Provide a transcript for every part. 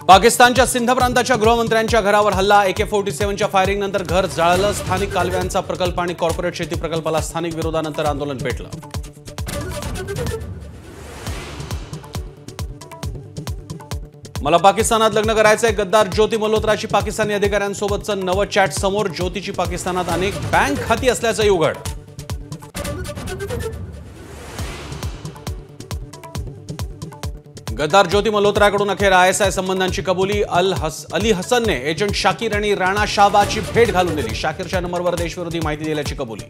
पाकिस्तानच्या सिंध प्रांताच्या गृहमंत्र्यांच्या घरावर हल्ला। AK-47च्या फायरिंग नंतर घर जाळलं। स्थानिक कालव्यांचा प्रकल्प आणि कॉर्पोरेट शेती प्रकल्पाला स्थानिक विरोधानंतर आंदोलन पेटलं। मला पाकिस्तानात लग्न करायचंय। गद्दार ज्योती मल्होत्राची पाकिस्तानी अधिकाऱ्यांसोबतचं नवं चॅट समोर। ज्योतीची पाकिस्तानात अनेक बँक खाती असल्याचं उघड। गद्दार ज्योती मल्होत्राकडून अखेर ISI संबंधांची कबुली। अली हसनने एजंट शाकिर आणि राणा शाहबाची भेट घालून दिली। शाकिरच्या नंबरवर देशविरोधी माहिती दिल्याची कबुली।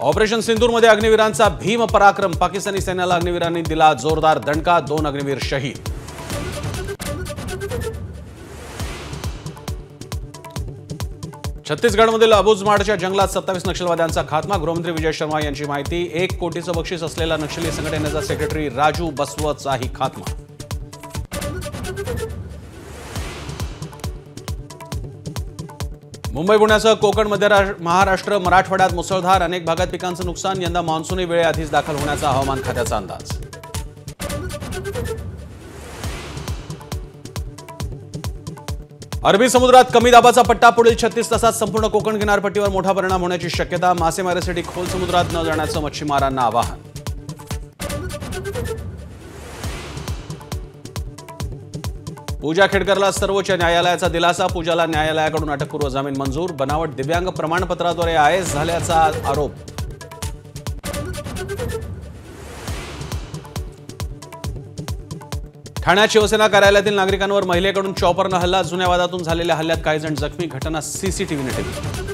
ऑपरेशन सिंदूरमध्ये अग्निवीरांचा भीम पराक्रम। पाकिस्तानी सैन्याला अग्निवीरांनी दिला जोरदार दणका। 2 अग्निवीर शहीद। छत्तीसगडमधील अबुझमाडच्या जंगलात 27 नक्षलवाद्यांचा खात्मा। गृहमंत्री विजय शर्मा यांची माहिती। 1 कोटीचं बक्षीस असलेला नक्षली संघटनेचा सेक्रेटरी राजू बसवचाही खात्मा। मुंबई पुण्यासह कोकण मध्य महाराष्ट्र मराठवाड्यात मुसळधार। अनेक भागात पिकांचं नुकसान। यंदा मान्सूनही वेळेआधीच दाखल होण्याचा हवामान खात्याचा अंदाज। अरबी समुद्रात कमी दाबाचा पट्टा। पुढील 36 तासात संपूर्ण कोकण किनारपट्टीवर मोठा परिणाम होण्याची शक्यता। मासेमारीसाठी खोल समुद्रात न जाण्याचं मच्छीमारांना आवाहन। पूजा खेडकरला सर्वोच्च न्यायालयाचा दिलासा। पूजाला न्यायालयाकडून अटकपूर्व जामीन मंजूर। बनावट दिव्यांग प्रमाणपत्राद्वारे IAS झाल्याचा आरोप। ठाण्यात शिवसेना कार्यालयातील नागरिकांवर महिलेकडून चॉपरनं हल्ला। जुन्या वादातून झालेल्या हल्ल्यात काही जण जखमी। घटना CCTVने टिपली।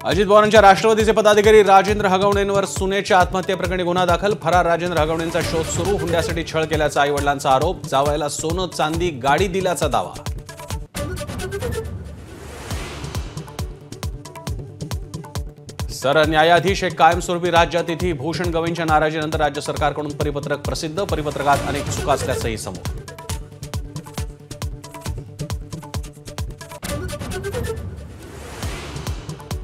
अजित पवारांच्या राष्ट्रवादीचे पदाधिकारी राजेंद्र हगवणेंवर सुनेच्या आत्महत्येप्रकरणी गुन्हा दाखल। फरार राजेंद्र हगवणेंचा शोध सुरू। हुंड्यासाठी छळ केल्याचा आईवडिलांचा आरोप। जावयाला सोनं चांदी गाडी दिल्याचा दावा। सरन्यायाधीश एक कायमस्वरूपी राज्यातिथी। भूषण गवईंच्या नाराजीनंतर राज्य सरकारकडून परिपत्रक प्रसिद्ध। परिपत्रकात अनेक चुका असल्याचंही समोर।